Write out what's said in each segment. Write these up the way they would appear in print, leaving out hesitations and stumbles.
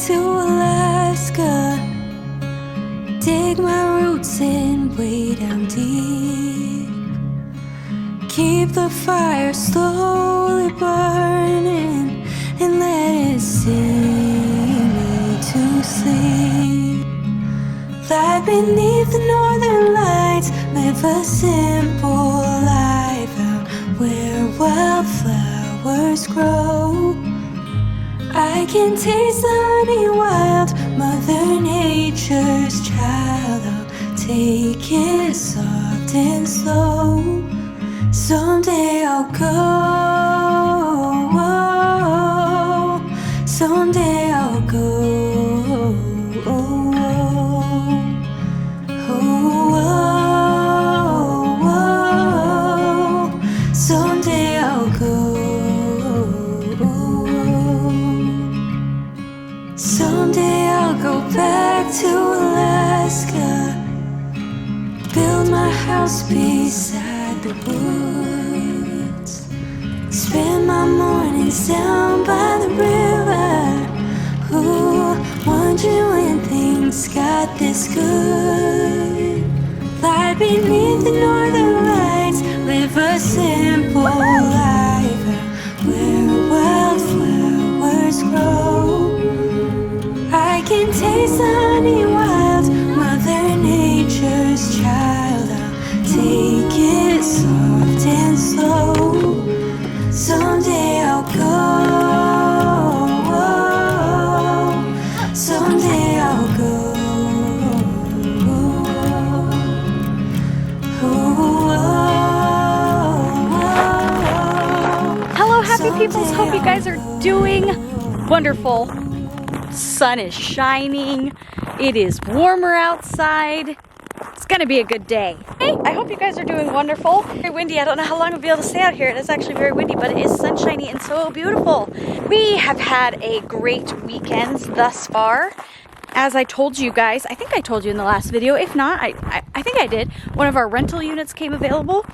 to Alaska. Dig my roots in way down deep. Keep the fire slowly burning and let it sing me to sleep. Lie beneath the northern lights, live a simple life out where wildflowers grow. I can taste the honey wild, Mother Nature's child. I'll take it soft and slow. Someday I'll go. Someday I'll go. Someday I'll go. Someday I'll go back to Alaska. Build my house beside the woods. Spend my mornings down by the river. Ooh, wondering when things got this good. Lie beneath the northern lights, live a simple life where wildflowers grow. I can taste the honey wild, Mother Nature's child. I'll take it soft and slow. Someday I'll go. Someday I'll go. Hello, happy peoples. Hope you guys are doing wonderful. Sun is shining. It is warmer outside. It's gonna be a good day. Hey, I hope you guys are doing wonderful. Very windy. I don't know how long I'll be able to stay out here. It is actually very windy, but it is sunshiny and so beautiful. We have had a great weekend thus far. As I told you guys, I think I told you in the last video. If not, I think I did. One of our rental units came available.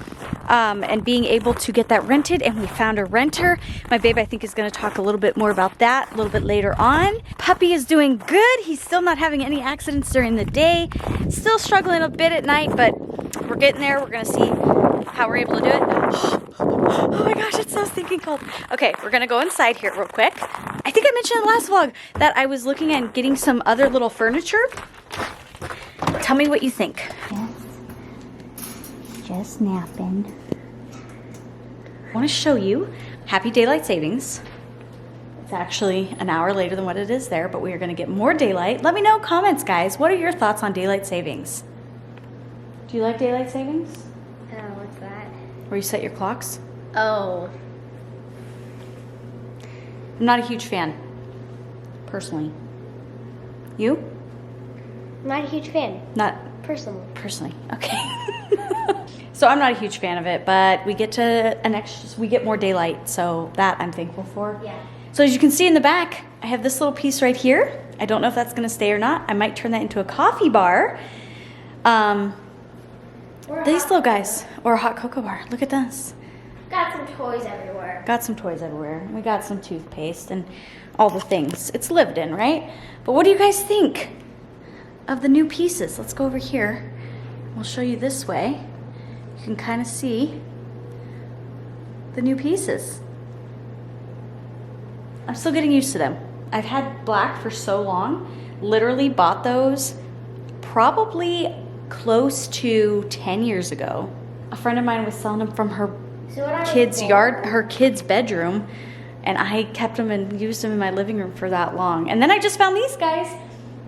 And being able to get that rented, and we found a renter. My babe, I think, is going to talk a little bit more about that a little bit later on. Puppy is doing good. He's still not having any accidents during the day. Still struggling a bit at night, but we're getting there. We're going to see how we're able to do it. Oh my gosh, it's so stinking cold. Okay, we're going to go inside here real quick. I think I mentioned in the last vlog that I was looking at getting some other little furniture. Tell me what you think. Just napping. I want to show you Happy Daylight Savings. It's actually an hour later than what it is there, but we are going to get more daylight. Let me know comments, guys. What are your thoughts on daylight savings? Do you like daylight savings? What's that? Where you set your clocks? Oh. I'm not a huge fan, personally. You? I'm not a huge fan. Not personally. Okay. So I'm not a huge fan of it, but we get we get more daylight, so that I'm thankful for. Yeah. So as you can see in the back, I have this little piece right here. I don't know if that's gonna stay or not. I might turn that into a coffee bar. These little guys, or a hot cocoa bar. Look at this. Got some toys everywhere. Got some toys everywhere. We got some toothpaste and all the things. It's lived in, right? But what do you guys think of the new pieces? Let's go over here. We'll show you this way. You can kind of see the new pieces. I'm still getting used to them. I've had black for so long. Literally bought those probably close to 10 years ago. A friend of mine was selling them from her kid's yard, her kid's bedroom, and I kept them and used them in my living room for that long. And then I just found these guys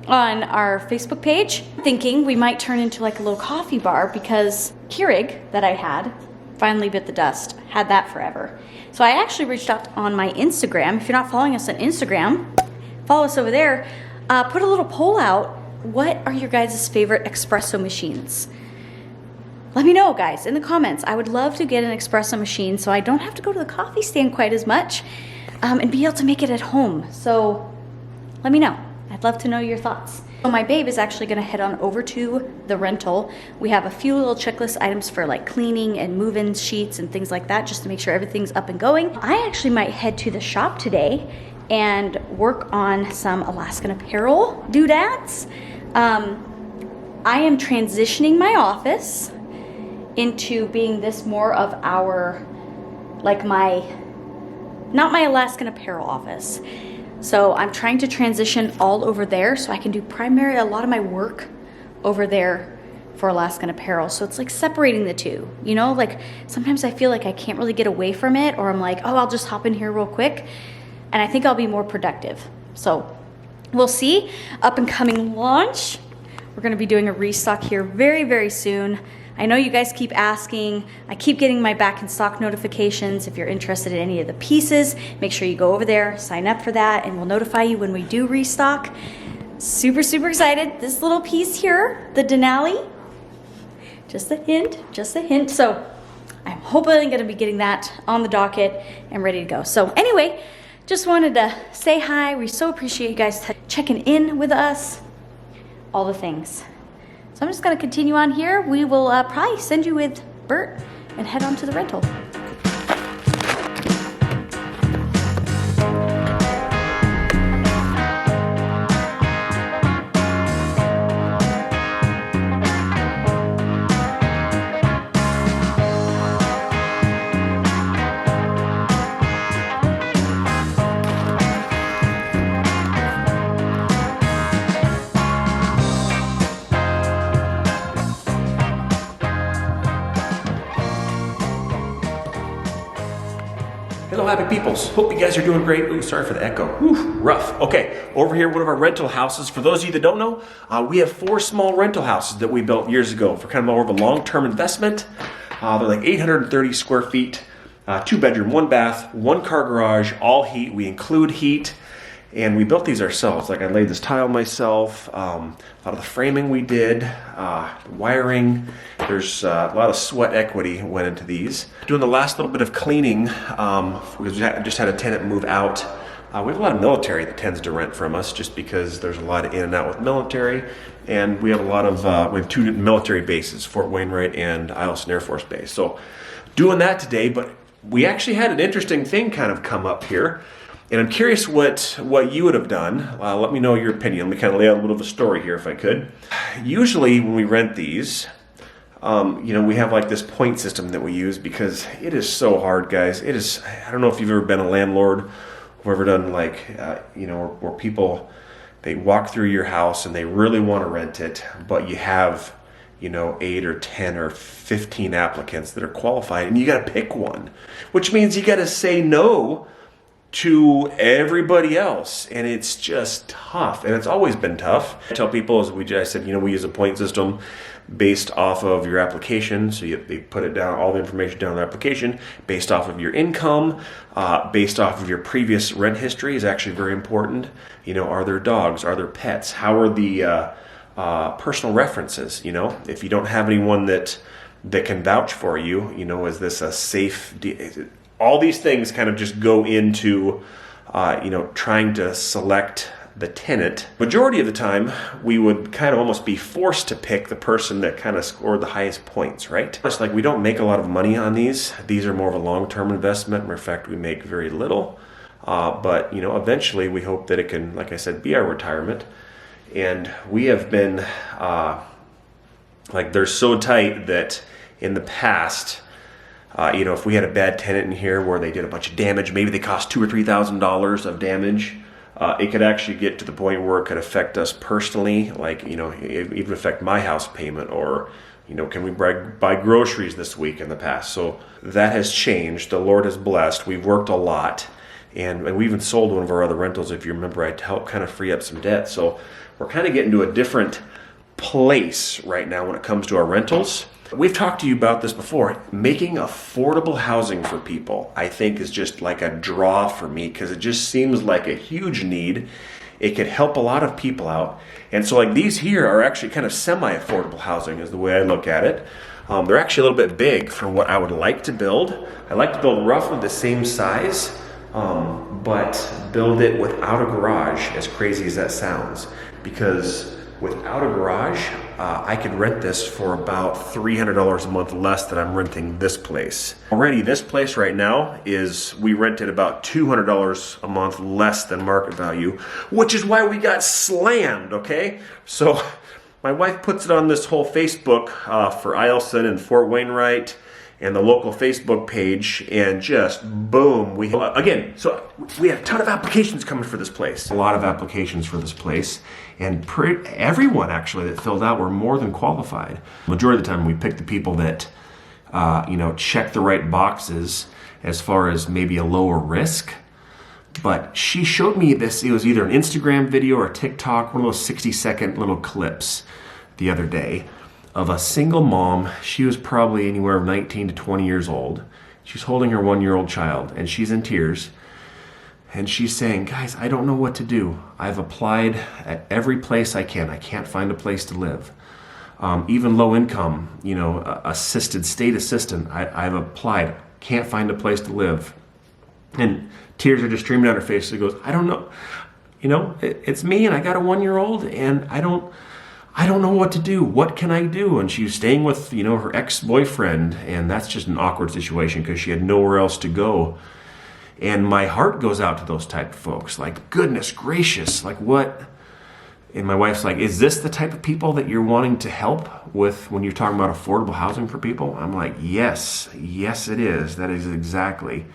on our Facebook page, thinking we might turn into like a little coffee bar, because Keurig that I had finally bit the dust. Had that forever. So I actually reached out on my Instagram. If you're not following us on Instagram, follow us over there. Put a little poll out. What are your guys' favorite espresso machines? Let me know, guys, in the comments. I would love to get an espresso machine so I don't have to go to the coffee stand quite as much, and be able to make it at home. So let me know. I'd love to know your thoughts. So my babe is actually gonna head on over to the rental. We have a few little checklist items for like cleaning and move-in sheets and things like that, just to make sure everything's up and going. I actually might head to the shop today and work on some Alaskan Apparel doodads. I am transitioning my office into being this more of our, like not my Alaskan Apparel office. So I'm trying to transition all over there so I can do a lot of my work over there for Alaskan Apparel. So it's like separating the two, you know, like sometimes I feel like I can't really get away from it, or I'm like, oh, I'll just hop in here real quick. And I think I'll be more productive. So we'll see. Up and coming launch. We're gonna be doing a restock here very, very soon. I know you guys keep asking. I keep getting my back in stock notifications. If you're interested in any of the pieces, make sure you go over there, sign up for that, and we'll notify you when we do restock. Super, super excited. This little piece here, the Denali, just a hint. So I'm hoping gonna be getting that on the docket and ready to go. So anyway, just wanted to say hi. We so appreciate you guys checking in with us, all the things. So I'm just gonna continue on here. We will probably send you with Bert and head on to the rental. Hello, happy peoples. Hope you guys are doing great. Ooh, sorry for the echo. Whew, rough. Okay, over here, one of our rental houses. For those of you that don't know, we have 4 small rental houses that we built years ago for kind of more of a long-term investment. They're like 830 square feet, 2 bedroom, 1 bath, 1 car garage, all heat. We include heat. And we built these ourselves. Like I laid this tile myself. A lot of the framing we did, wiring. There's a lot of sweat equity went into these. Doing the last little bit of cleaning because we just had a tenant move out. We have a lot of military that tends to rent from us just because there's a lot of in and out with military. And we have a lot of, we have 2 military bases, Fort Wainwright and Alaskan Air Force Base. So doing that today, but we actually had an interesting thing kind of come up here. And I'm curious what you would have done. Let me know your opinion. Let me kind of lay out a little of a story here if I could. Usually when we rent these, you know, we have like this point system that we use because it is so hard, guys. It is, I don't know if you've ever been a landlord or ever done like, you know, where people, they walk through your house and they really want to rent it, but you have, you know, 8 or 10 or 15 applicants that are qualified and you got to pick one, which means you got to say no to everybody else, and it's just tough, and it's always been tough. I tell people, as I said, you know, we use a point system based off of your application, so they put it down, all the information down on the application, based off of your income, based off of your previous rent history is actually very important. You know, are there dogs? Are there pets? How are the personal references? You know, if you don't have anyone that can vouch for you, you know, is this a safe all these things kind of just go into, you know, trying to select the tenant. Majority of the time, we would kind of almost be forced to pick the person that kind of scored the highest points, right? It's like we don't make a lot of money on these. These are more of a long-term investment. Matter of fact, we make very little. But, you know, eventually we hope that it can, like I said, be our retirement. And we have been, like, they're so tight that in the past, you know, if we had a bad tenant in here where they did a bunch of damage, maybe they cost $2,000 or $3,000 of damage, it could actually get to the point where it could affect us personally, like, you know, even affect my house payment, or, you know, can we buy groceries this week in the past? So that has changed. The Lord has blessed. We've worked a lot, and we even sold one of our other rentals, if you remember, to help kind of free up some debt. So we're kind of getting to a different place right now when it comes to our rentals. We've talked to you about this before. Making affordable housing for people, I think, is just like a draw for me because it just seems like a huge need. It could help a lot of people out. And so like these here are actually kind of semi-affordable housing is the way I look at it. They're actually a little bit big for what I would like to build. I like to build roughly the same size, but build it without a garage, as crazy as that sounds. Because without a garage, I could rent this for about $300 a month less than I'm renting this place. Already, this place right now we rented about $200 a month less than market value, which is why we got slammed, okay? So my wife puts it on this whole Facebook for Eielson and Fort Wainwright and the local Facebook page, and just boom, we had a ton of applications coming for this place. A lot of applications for this place, and everyone actually that filled out were more than qualified. Majority of the time we picked the people that check the right boxes as far as maybe a lower risk. But she showed me this, it was either an Instagram video or TikTok, one of those 60-second little clips the other day, of a single mom. She was probably anywhere from 19 to 20 years old. She's holding her 1-year-old child, and she's in tears. And she's saying, guys, I don't know what to do. I've applied at every place I can. I can't find a place to live. Even low income, state assistant, I've applied. Can't find a place to live. And tears are just streaming down her face. She goes, I don't know. It's me, and I got a 1-year-old, and I don't know what to do. What can I do? And she was staying with, her ex-boyfriend, and that's just an awkward situation because she had nowhere else to go. And my heart goes out to those type of folks. Like, goodness gracious, like what? And my wife's like, is this the type of people that you're wanting to help with when you're talking about affordable housing for people? I'm like, yes, it is. That is exactly.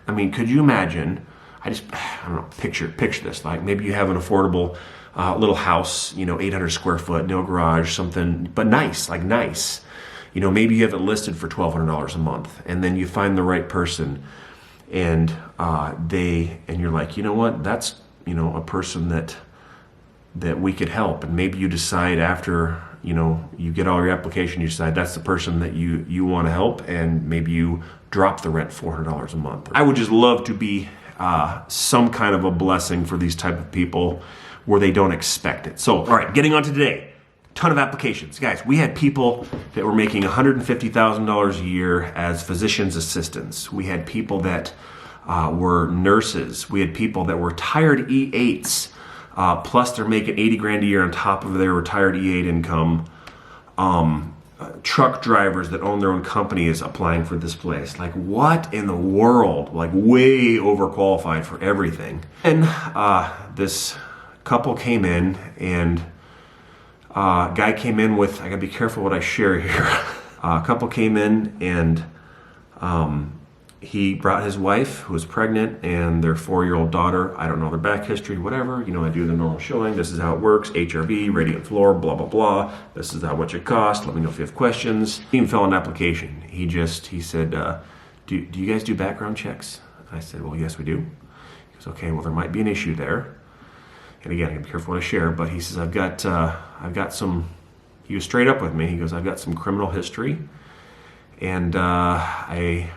I mean, could you imagine? I don't know, picture this. Like maybe you have an affordable little house, 800 square foot, no garage, something, but nice. Maybe you have it listed for $1,200 a month, and then you find the right person, and you're like, you know what? That's a person that we could help, and maybe you decide after you get all your application, you decide that's the person that you want to help, and maybe you drop the rent $400 a month. I would just love to be some kind of a blessing for these type of people where they don't expect it. So, all right, getting on to today. Ton of applications. Guys, we had people that were making $150,000 a year as physician's assistants. We had people that were nurses. We had people that were retired E8s, plus they're making 80 grand a year on top of their retired E8 income. Truck drivers that own their own companies applying for this place. Like, what in the world? Like, way overqualified for everything. And this couple came in, and guy came in with, I gotta be careful what I share here. A couple came in, and he brought his wife, who was pregnant, and their 4-year-old daughter. I don't know their back history, whatever. I do the normal showing. This is how it works. HRV, radiant floor, blah, blah, blah. This is how much it costs. Let me know if you have questions. He even filled an application. He said, do you guys do background checks? I said, well, yes, we do. He goes, okay, well, there might be an issue there. And again, I gotta be careful what I share, but he says, I've got some, he was straight up with me. He goes, I've got some criminal history. And I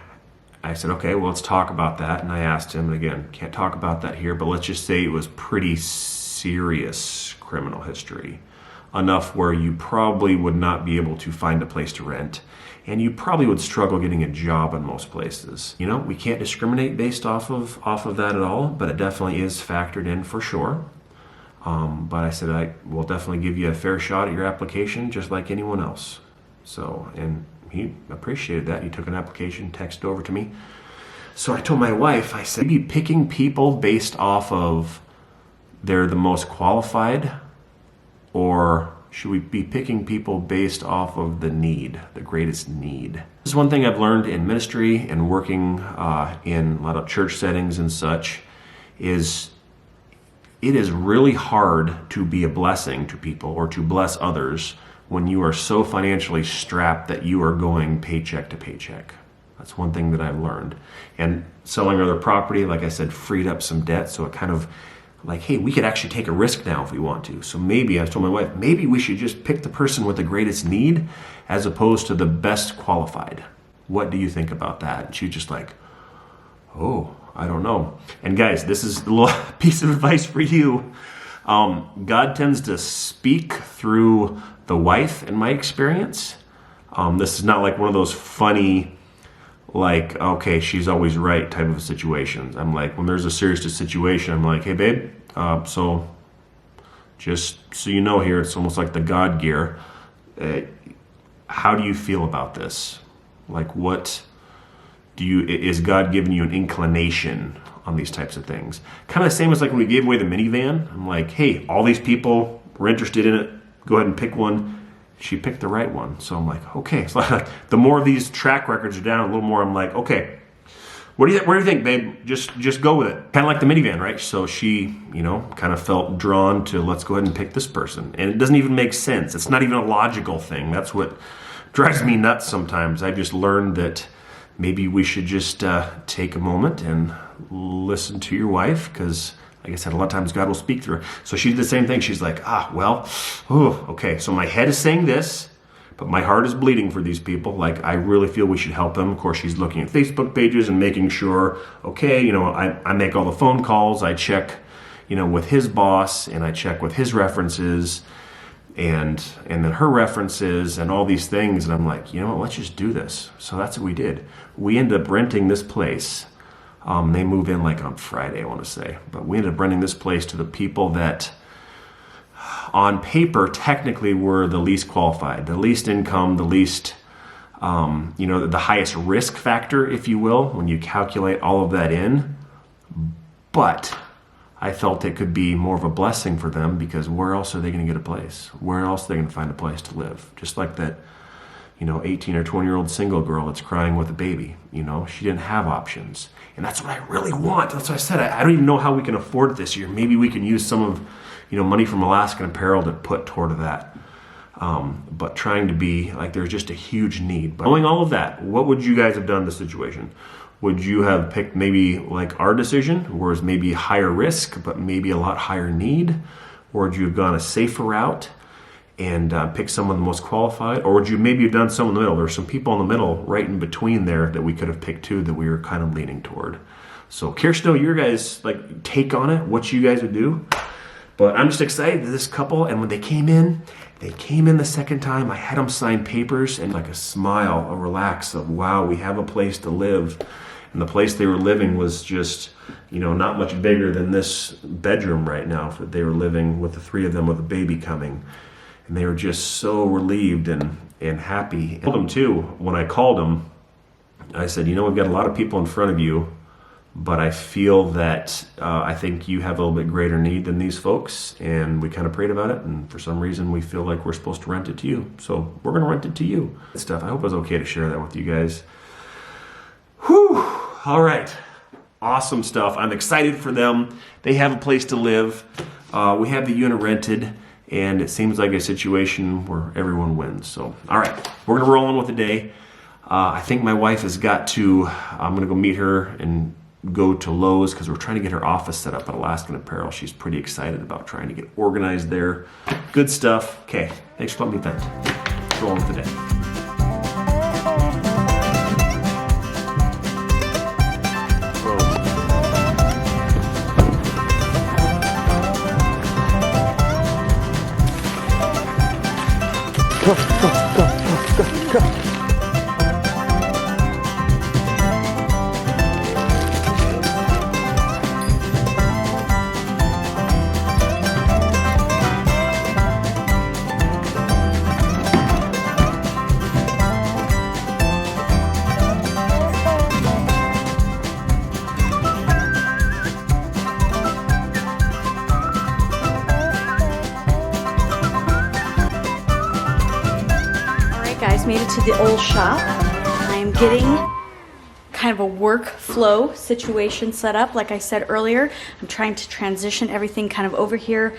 said, okay, well, let's talk about that. And I asked him, and again, can't talk about that here, but let's just say it was pretty serious criminal history. Enough where you probably would not be able to find a place to rent. And you probably would struggle getting a job in most places. We can't discriminate based off of that at all, but it definitely is factored in for sure. But I said, I will definitely give you a fair shot at your application, just like anyone else. So, and he appreciated that. He took an application, texted over to me. So I told my wife, I said, be picking people based off of they're the most qualified, or should we be picking people based off of the need, the greatest need? This is one thing I've learned in ministry and working in a lot of church settings and such, is it is really hard to be a blessing to people or to bless others when you are so financially strapped that you are going paycheck to paycheck. That's one thing that I've learned. And selling other property, like I said, freed up some debt, so it kind of like, hey, we could actually take a risk now if we want to. So maybe, I told my wife, maybe we should just pick the person with the greatest need as opposed to the best qualified. What do you think about that? And she was just like, oh, I don't know. And guys, this is a little piece of advice for you. God tends to speak through the wife, in my experience. This is not like one of those funny, like, okay, she's always right type of situations. I'm like, when there's a serious situation, I'm like, hey, babe, so just so you know here, it's almost like the God gear. how do you feel about this? Like, what is God giving you an inclination on these types of things? Kind of the same as like when we gave away the minivan. I'm like, hey, all these people were interested in it. Go ahead and pick one. She picked the right one. So I'm like, okay. So like, the more of these track records are down, a little more I'm like, okay, what do you think, babe? Just go with it. Kind of like the minivan, right? So she, kind of felt drawn to, let's go ahead and pick this person. And it doesn't even make sense. It's not even a logical thing. That's what drives me nuts sometimes. I just learned that maybe we should just take a moment and listen to your wife, because like I said, a lot of times God will speak through her. So she did the same thing. She's like, okay. So my head is saying this, but my heart is bleeding for these people. Like, I really feel we should help them. Of course, she's looking at Facebook pages and making sure, okay, I make all the phone calls. I check, with his boss, and I check with his references and then her references and all these things. And I'm like, let's just do this. So that's what we did. We ended up renting this place. They move in like on Friday, I want to say. But we ended up renting this place to the people that on paper technically were the least qualified, the least income, the least, the highest risk factor, if you will, when you calculate all of that in. But I felt it could be more of a blessing for them, because where else are they going to get a place? Where else are they going to find a place to live? Just like that, 18 or 20-year-old single girl that's crying with a baby. She didn't have options. And that's what I really want. That's what I said. I don't even know how we can afford it this year. Maybe we can use some of, money from Alaskan Apparel to put toward that. But trying to be like, there's just a huge need. But knowing all of that, what would you guys have done in this situation? Would you have picked maybe like our decision, where it's maybe higher risk, but maybe a lot higher need? Or would you have gone a safer route and picked someone the most qualified? Or would you maybe have done some in the middle? There were some people in the middle, right in between there, that we could have picked too, that we were kind of leaning toward. So curious to know your guys' take on it, what you guys would do. But I'm just excited that this couple, and when they came in the second time, I had them sign papers, and like a smile, a relax of, wow, we have a place to live. And the place they were living was just, not much bigger than this bedroom right now that they were living with, the three of them with a baby coming. And they were just so relieved and happy. I told them too, when I called them, I said, we've got a lot of people in front of you, but I feel that I think you have a little bit greater need than these folks. And we kind of prayed about it, and for some reason we feel like we're supposed to rent it to you. So we're going to rent it to you. Stuff. I hope it was okay to share that with you guys. Whew. All right. Awesome stuff. I'm excited for them. They have a place to live. We have the unit rented, and it seems like a situation where everyone wins. So, all right, we're going to roll on with the day. I think my wife has got to, I'm going to go meet her and go to Lowe's, because we're trying to get her office set up at Alaskan Apparel. She's pretty excited about trying to get organized there. Good stuff. Okay, thanks for letting me vent. Roll on with the day. Go. Made it to the old shop. I am getting kind of a workflow situation set up. Like I said earlier, I'm trying to transition everything kind of over here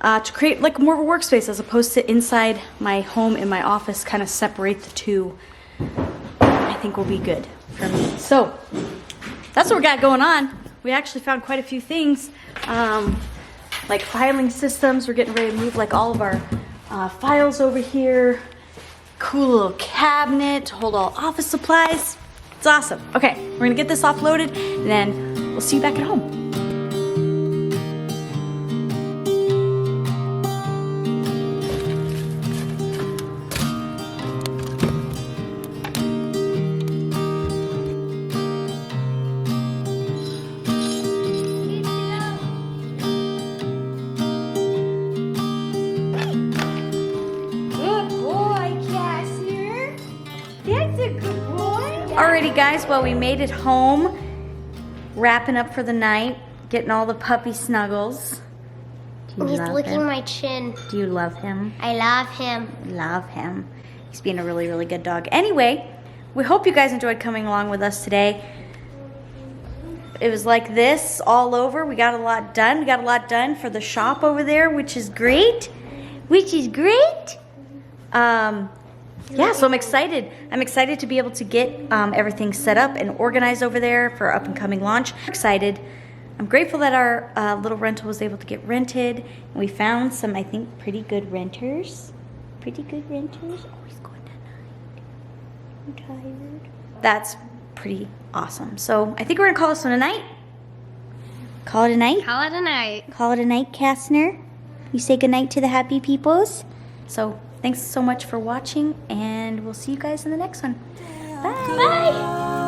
to create like more of a workspace, as opposed to inside my home in my office, kind of separate the two. I think will be good for me. So that's what we got going on. We actually found quite a few things, like filing systems. We're getting ready to move like all of our files over here. Cool little cabinet to hold all office supplies. It's awesome. Okay, we're gonna get this offloaded, and then we'll see you back at home. Good boy. Alrighty guys, well we made it home. Wrapping up for the night. Getting all the puppy snuggles. Do you He's love licking him? my chin. Do you love him? I love him. Love him. He's being a really, really good dog. Anyway, we hope you guys enjoyed coming along with us today. It was like this all over. We got a lot done. We got a lot done for the shop over there, which is great. Yeah, so I'm excited. I'm excited to be able to get everything set up and organized over there for up and coming launch. I'm excited. I'm grateful that our little rental was able to get rented. And we found some, I think, pretty good renters. Oh, he's going tonight. I'm tired. That's pretty awesome. So I think we're gonna call this one a night. Call it a night? Call it a night. Call it a night, Kastner. You say goodnight to the happy peoples. So thanks so much for watching, and we'll see you guys in the next one. Bye. Bye.